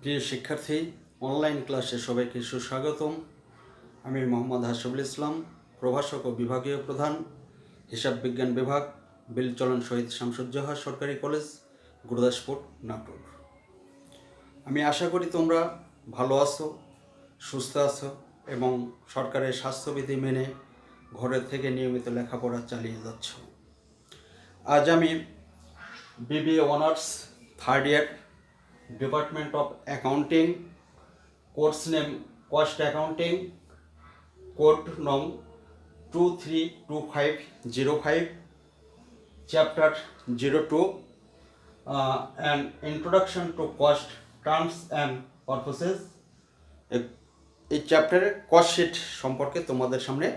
প্রিয় শিক্ষার্থী, অনলাইন ক্লাসে সবাইকে সুস্বাগতম। আমি মোহাম্মদ হাসিবুল ইসলাম, প্রভাষক ও বিভাগীয় প্রধান, হিসাব বিজ্ঞান বিভাগ, বিলচলন শহীদ শামসুজ্জোহা সরকারি কলেজ, গুরুদাসপুর, নাটোর। আমি আশা করি তোমরা ভালো আছো, সুস্থ আছো এবং সরকারের স্বাস্থ্যবিধি মেনে ঘরের থেকে নিয়মিত লেখাপড়া চালিয়ে যাচ্ছ। আজ আমি BBA honours third year, department of accounting, course name cost accounting, code নং 232505, chapter 02 and introduction to cost terms and পারপোসেস, এই চ্যাপ্টারে কস্ট শিট সম্পর্কে তোমাদের সামনে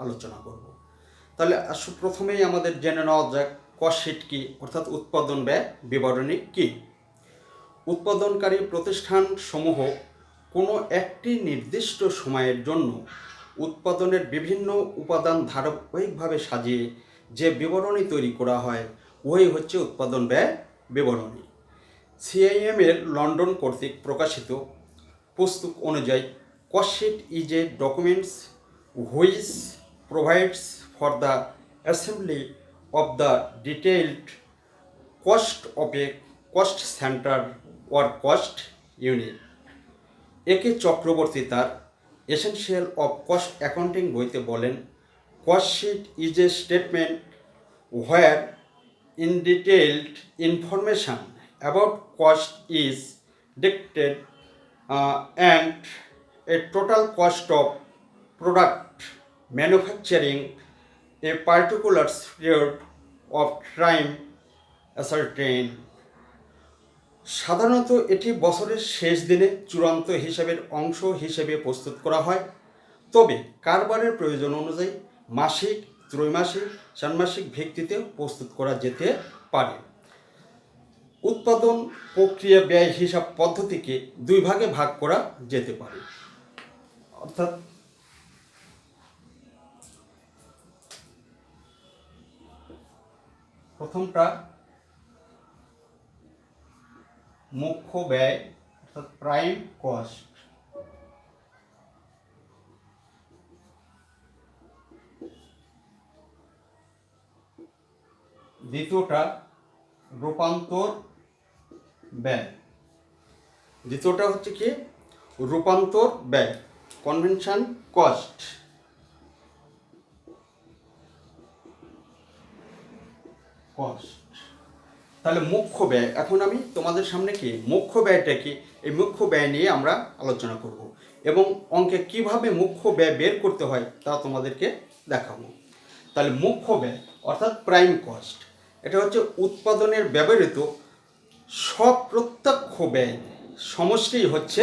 আলোচনা করব। তাহলে প্রথমেই আমাদের জেনে নেওয়া যাক কস্ট শিট কী, অর্থাৎ উৎপাদন ব্যয় বিবরণী কী। উৎপাদনকারী প্রতিষ্ঠানসমূহ কোনো একটি নির্দিষ্ট সময়ের জন্য উৎপাদনের বিভিন্ন উপাদান ধারাবাহিকভাবে সাজিয়ে যে বিবরণী তৈরি করা হয় ওই হচ্ছে উৎপাদন ব্যয় বিবরণী। সিআইএম এর লন্ডন কর্তৃক প্রকাশিত পুস্তক অনুযায়ী cost sheet is a documents which provides for the assembly of the detailed cost of a cost centre or cost unit। একে চক্রবর্তী তার এসেনশিয়াল অফ কস্ট অ্যাকাউন্টিং বইতে বলেন, cost sheet is a statement where in detailed information about cost is depicted and a total cost of product manufacturing a particular period of time ascertain. সাধারণত এটি বছরের শেষ দিনে চূড়ান্ত হিসাবের অংশ হিসেবে প্রস্তুত করা হয়, তবে কারবারের প্রয়োজন অনুযায়ী মাসিক, ত্রৈমাসিক, ষান্মাসিক ভিত্তিতে প্রস্তুত করা যেতে পারে। উৎপাদন প্রক্রিয়া ব্যয় হিসাব পদ্ধতিকে দুই ভাগে ভাগ করা যেতে পারে, অর্থাৎ প্রথমটা মুখ্য ব্যয় অর্থাৎ প্রাইম কস্ট, দ্বিতীয়টা রূপান্তর ব্যয়। দ্বিতীয়টা হচ্ছে কি রূপান্তর ব্যয়, কনভেনশন কস্ট। তাহলে মুখ্য ব্যয়, এখন আমি তোমাদের সামনে কি মুখ্য ব্যয়টা কি, এই মুখ্য ব্যয় নিয়ে আমরা আলোচনা করব এবং অঙ্কে কিভাবে মুখ্য ব্যয় বের করতে হয় তা তোমাদেরকে দেখাবো। তাহলে মুখ্য ব্যয় অর্থাৎ প্রাইম কস্ট, এটা হচ্ছে উৎপাদনের ব্যবহৃত সব প্রত্যক্ষ ব্যয় সমষ্টি হচ্ছে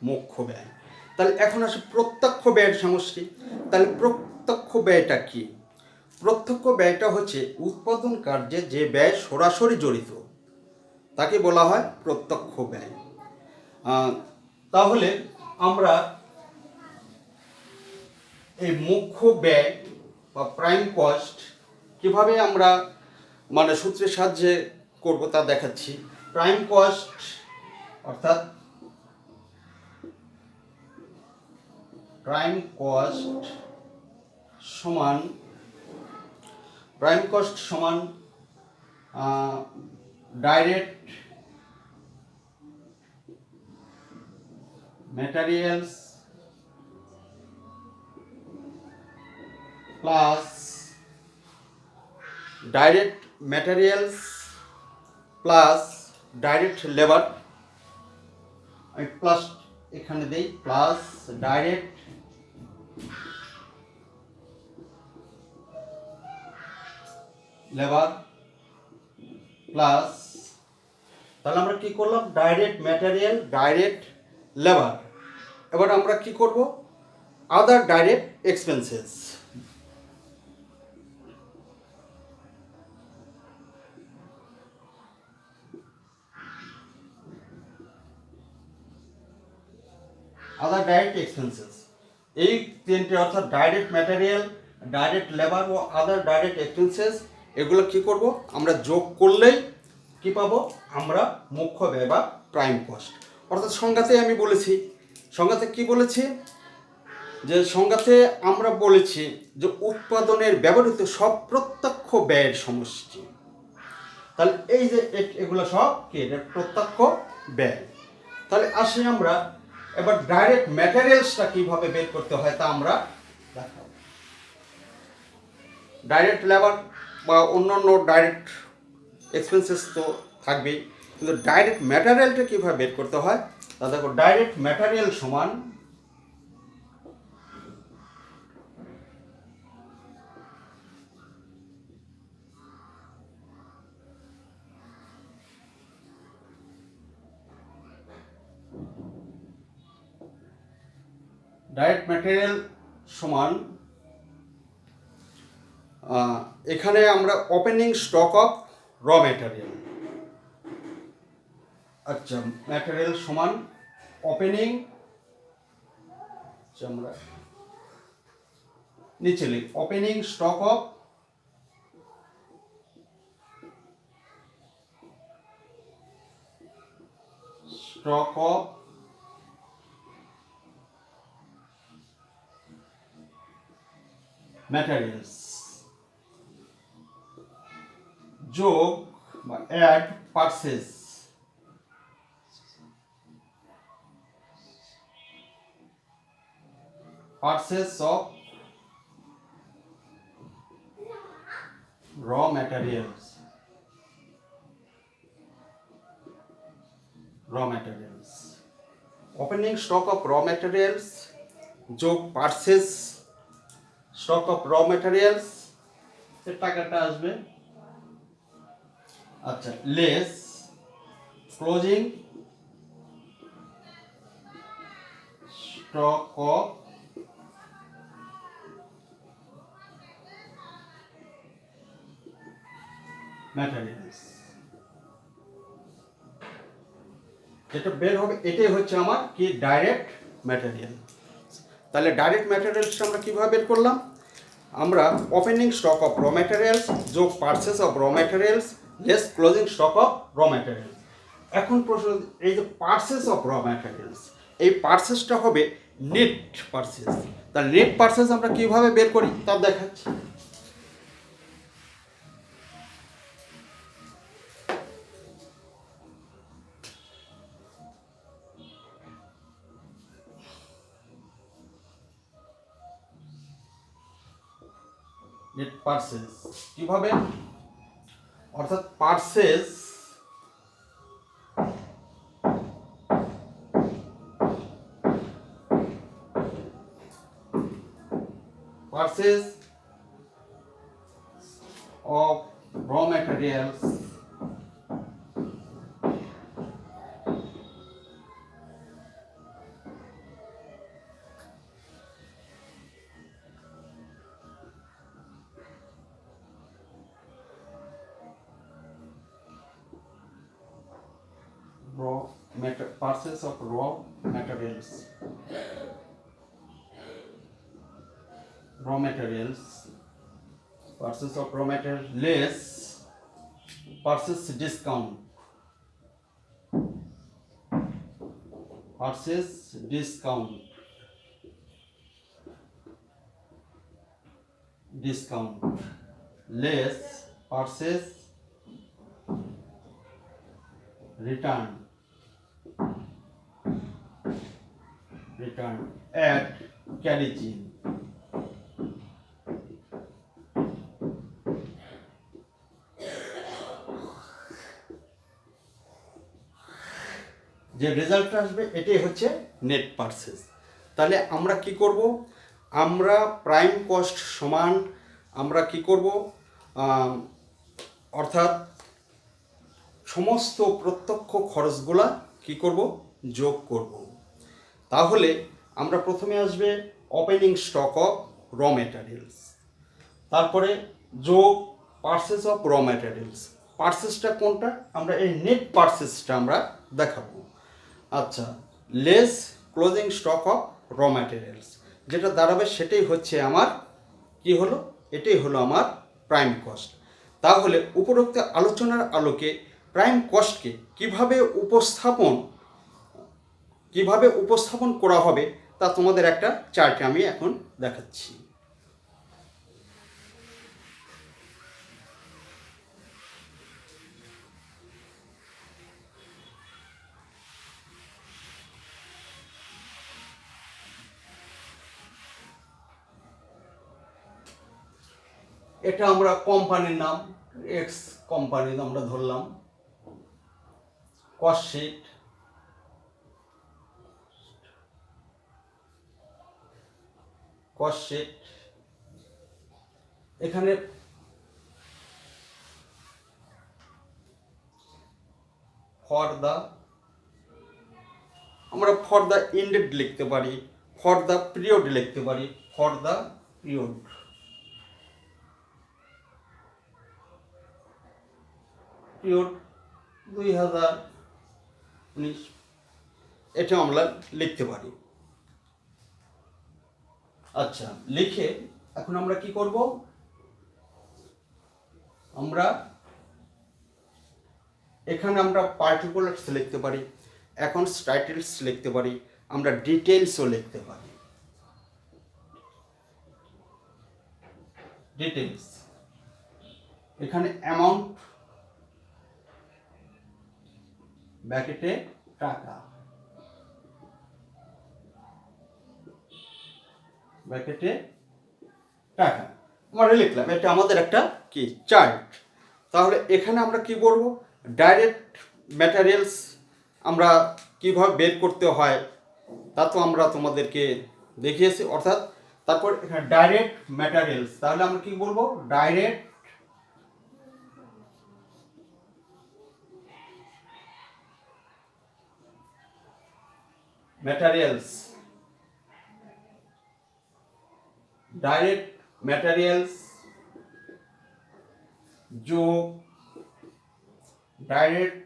মুখ্য ব্যয়। তাহলে এখন আসে প্রত্যক্ষ ব্যয়ের সমষ্টি। তাহলে প্রত্যক্ষ ব্যয়টা কি? প্রত্যক্ষ ব্যয়টা হচ্ছে উৎপাদন কার্যে যে ব্যয় সরাসরি জড়িত তাকে বলা হয় প্রত্যক্ষ ব্যয়। তাহলে আমরা এই মুখ্য ব্যয় বা প্রাইম কস্ট কিভাবে আমরা সূত্রের সাহায্যে করব তা দেখাচ্ছি। প্রাইম কস্ট অর্থাৎ প্রাইম কস্ট সমান direct materials plus direct labour, আমি প্লাস এখানে দেই, প্লাস ডাইরেক্ট লেবার প্লাস, তাহলে আমরা কি করলাম ডাইরেক্ট ম্যাটেরিয়াল, ডাইরেক্ট লেবার। এবার আমরা কি করব আদার ডাইরেক্ট এক্সপেন্সেস। আদার ডাইরেক্ট এক্সপেন্সেস, এই তিনটে অর্থাৎ ডাইরেক্ট ম্যাটেরিয়াল, ডাইরেক্ট লেবার ও আদার ডাইরেক্ট এক্সপেন্সেস, এগুলো কি করব আমরা যোগ করলেই কি পাবো আমরা মুখ্য ব্যয় বা প্রাইম কস্ট। অর্থাৎ সংজ্ঞাতে আমি বলেছি, সংজ্ঞাতে কি বলেছি, যে সংজ্ঞাতে আমরা বলেছি যে উৎপাদনের ব্যবহৃত সব প্রত্যক্ষ ব্যয়ের সমষ্টি। তাহলে এই যে এগুলো সব কি, এটা প্রত্যক্ষ ব্যয়। তাহলে আসি আমরা এবার ডাইরেক্ট ম্যাটেরিয়ালসটা কিভাবে বের করতে হয় তা আমরা দেখাবো। ডাইরেক্ট লেবার বা অন্যান্য ডাইরেক্ট এক্সপেন্সেস তো থাকবেই, কিন্তু ডাইরেক্ট ম্যাটেরিয়ালটা কীভাবে বের করতে হয় তা দেখো। ডাইরেক্ট ম্যাটেরিয়াল সমান ডাইরেক্ট ম্যাটেরিয়াল সমান এখানে আমরা opening stock of raw material. আচ্ছা, ম্যাটেরিয়াল সমান ওপেনিং, আমরা নিচে লিখ ওপেনিং স্টক অফ ম্যাটেরিয়ালস যোগ বা add purchase of raw materials, opening stock of raw materials যোগ purchase stock of raw materials, এর টাকাটা আসবে। আচ্ছা, less closing stock of materials, যেটা বের হবে এটাই হচ্ছে আমার কি ডাইরেক্ট ম্যাটেরিয়াল। তাহলে ডাইরেক্ট ম্যাটেরিয়ালসটা আমরা কীভাবে বের করলাম, আমরা opening stock of raw materials যোগ purchase of raw materials less closing stock of raw materials. এখন প্রশ্ন, এই যে পারচেস অফ র ম্যাটেরিয়ালস, এই পারচেসটা হবে নেট পারচেস। তাহলে নেট পারচেস আমরা কীভাবে বের করি তা দেখাচ্ছি। নেট পারচেজ কিভাবে, অর্থাৎ purchase of raw materials purchase of raw materials purchase of raw materials less purchase discount less purchase return at carrying যে রেজাল্টটা আসবে এটাই হচ্ছে নেট পারচেজ। তাহলে আমরা কি করব, আমরা প্রাইম কস্ট সমান আমরা কি করব, অর্থাৎ সমস্ত প্রত্যক্ষ খরচগুলা কি করব, যোগ করব। তাহলে আমরা প্রথমে আসবে opening stock of raw materials, তারপরে যোগ পারচেজ অফ র ম্যাটেরিয়ালস। পারচেজটা কোনটা, আমরা এই নেট পারচেজটা আমরা দেখাবো। আচ্ছা, less closing stock of raw materials, যেটা দাঁড়াবে সেটাই হচ্ছে আমার কি হলো, এটাই হলো আমার প্রাইম কস্ট। তাহলে উপরোক্ত আলোচনার আলোকে প্রাইম কস্টকে কিভাবে উপস্থাপন কিভাবে উপস্থাপন করা হবে তা তোমাদের একটা চার্টে আমি এখন দেখাচ্ছি। এটা আমরা কোম্পানির নাম, এক্স কোম্পানি আমরা ধরলাম। কস্ট শিট, এখানে আমরা ফর দ্য ইন্ডেড লিখতে পারি, ফর দ্য পিরিয়ড লিখতে পারি, ফর দ্য পিরিয়ড। পিরিয়ড 2019, এটা আমরা লিখতে পারি। আচ্ছা, লিখে এখন আমরা কি করব, আমরা এখানে আমরা পার্টিকুলার্স লিখতে পারি, অ্যাকাউন্টস টাইটেলস লিখতে পারি, আমরা ডিটেলসও লিখতে পারি। ডিটেলস, এখানে অ্যামাউন্ট ব্র্যাকেটে টাকা, ব্র্যাকেটে টাকা আমরা লিখলাম। এটা আমাদের একটা কি চার্ট। তাহলে এখানে আমরা কি করব, ডাইরেক্ট ম্যাটেরিয়ালস আমরা কিভাবে বের করতে হয় তা তো আমরা তোমাদেরকে দেখিয়েছি। অর্থাৎ তারপর এখানে ডাইরেক্ট ম্যাটেরিয়ালস, তাহলে আমরা কি বলবো, ডাইরেক্ট ম্যাটেরিয়ালস, ডাইরেক্ট ম্যাটেরিয়ালস যোগ ডাইরেক্ট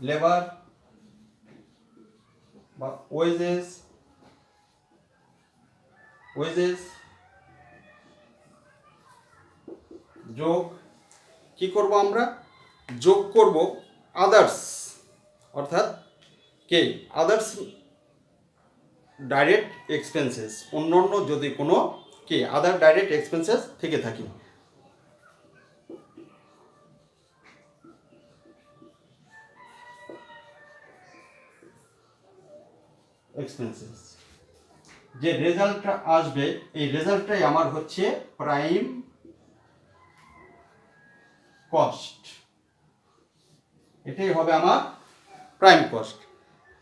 লেবার বা ওয়েজেস যোগ কি করব, আমরা যোগ করব আদার্স, অর্থাৎ কে আদার্স ডাইরেক্ট এক্সপেন্সেস, অন্যান্য যদি কোনো কে আদার ডাইরেক্ট এক্সপেন্সেস থেকে থাকে। এক্সপেন্সেস, যে রেজাল্টটা আসবে এই রেজাল্টটাই আমার হচ্ছে প্রাইম কস্ট, এটাই হবে আমার প্রাইম কস্ট।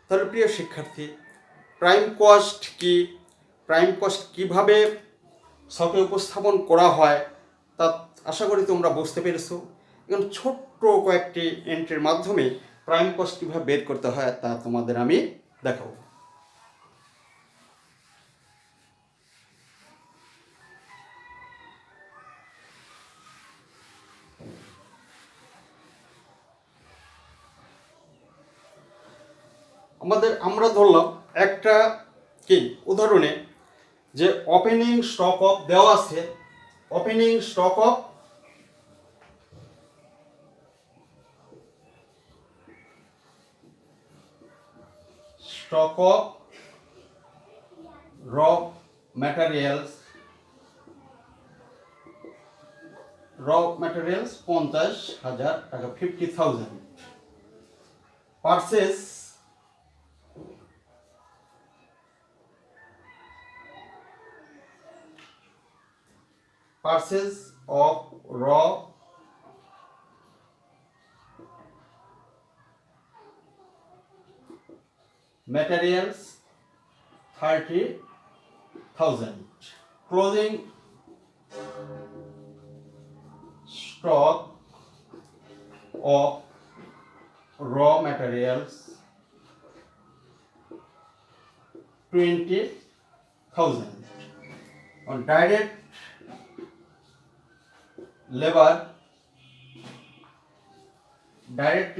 তাহলে প্রিয় শিক্ষার্থী, প্রাইম কস্ট কি, প্রাইম কস্ট কিভাবে শখে উপস্থাপন করা হয় তা আশা করি তোমরা বুঝতে পেরেছো। এবং ছোট্ট কয়েকটি এন্ট্রির মাধ্যমে প্রাইম কস্ট কীভাবে বের করতে হয় তা তোমাদের আমি দেখাবো। আমরা ধরলাম একটা কি উদাহরণে যে ওপেনিং স্টক অফ দেওয়া আছে, opening stock of raw materials 50,000 টাকা, 50,000। পারচেজ অফ র materials 30,000, closing stock of raw materials 20,000, on direct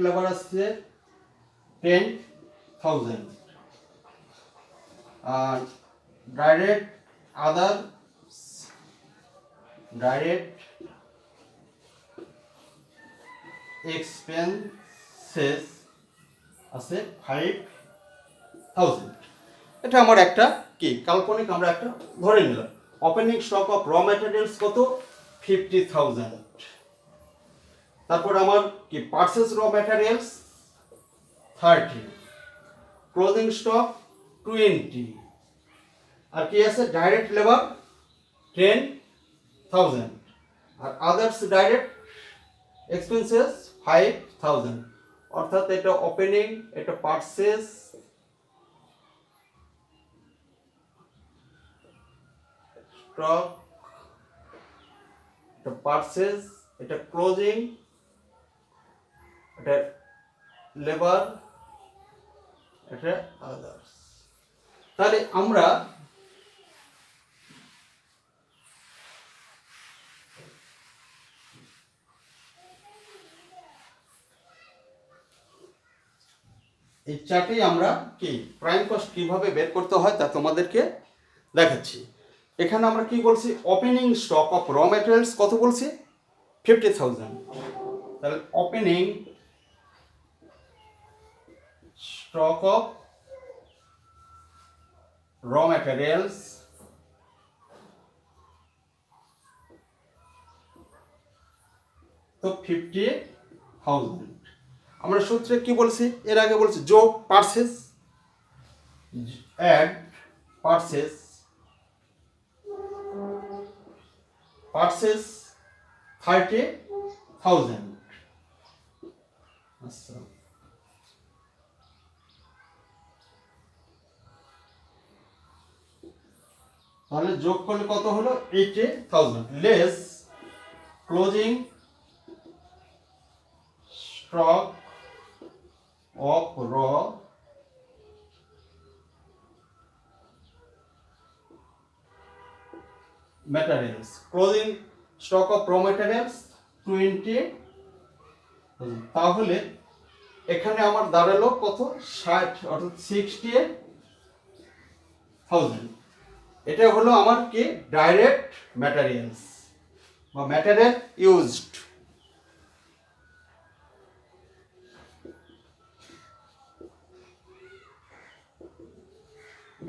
labor আসছে 10,000, and direct expenses আছে 5000। এটা আমার একটা কি কাল্পনিক আমরা একটা ধরে নিলাম। Opening stock of raw materials কত 50,000। তারপর আমার কি পারচেজ র ম্যাটেরিয়ালস 30, ক্লোজিং স্টক 20, আর কি আছে ডাইরেক্ট লেবার 10,000, আর আদার্স ডাইরেক্ট এক্সপেন্সেস 5,000। অর্থাৎ এটা ওপেনিং, এটা পারচেজ, স্টক, এটা পারচেজ, এটা ক্লোজিং, এটা লেবার, এটা আদার্স। তাহলে আমরা এই চার্টেই আমরা কি প্রাইম কস্ট কিভাবে বের করতে হয় তা তোমাদেরকে দেখাচ্ছি। এখানে আমরা কি বলছি, opening stock of raw materials কত বলছি 50,000। তাহলে opening stock of raw materials তো 50,000। আমরা সূত্রে কি বলছি, এর আগে বলছি যোগ পারচেজ, অ্যাড পারচেজ, পারচেজ 30,000। আচ্ছা, তাহলে যোগ করলে কত হলো 80,000 less closing stock of raw materials, closing stock of raw materials 20। তাহলে এখানে আমার দাঁড়ালো কত 60, অর্থাৎ 60,000। এটা হলো আমার কি ডাইরেক্ট ম্যাটেরিয়ালস বা ম্যাটেরিয়াল ইউজড।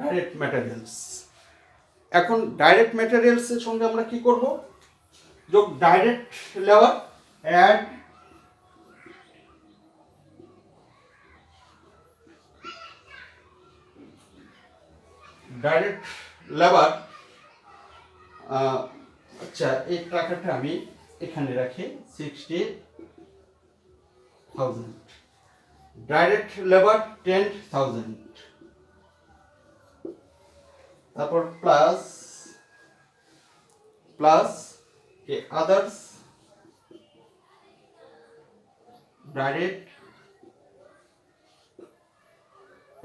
Direct materials. এখন ডাইরেক্ট ম্যাটেরিয়ালসের সঙ্গে আমরা কি করব, যোগ direct labour, add direct labour. আচ্ছা, এই টাকাটা আমি এখানে রাখি 60,000, ডাইরেক্ট লেবার 10,000, তারপর plus plus others direct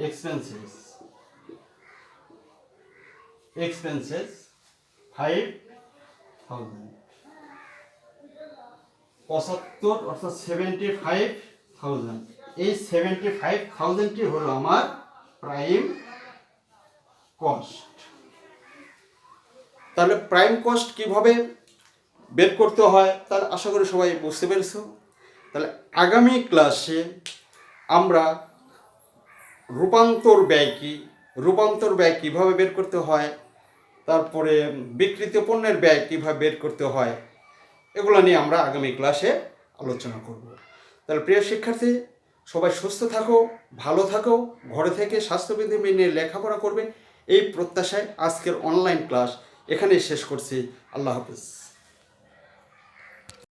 expenses 5,000, 75 অর্থাৎ 75,000। এই 75,000টি হলো আমার প্রাইম কস্ট। তাহলে প্রাইম কস্ট কিভাবে বের করতে হয় তার আশা করি সবাই বুঝতে পেরেছো। তাহলে আগামী ক্লাসে আমরা রূপান্তর ব্যয় কীভাবে বের করতে হয়, তারপরে বিক্রিত পণ্যের ব্যয় কীভাবে বের করতে হয়, এগুলো নিয়ে আমরা আগামী ক্লাসে আলোচনা করব। তাহলে প্রিয় শিক্ষার্থী, সবাই সুস্থ থাকো, ভালো থাকো, ঘরে থেকে স্বাস্থ্যবিধি মেনে লেখাপড়া করবে, এই প্রত্যাশায় আজকের অনলাইন ক্লাস এখানেই শেষ করছি। আল্লাহ হাফেজ।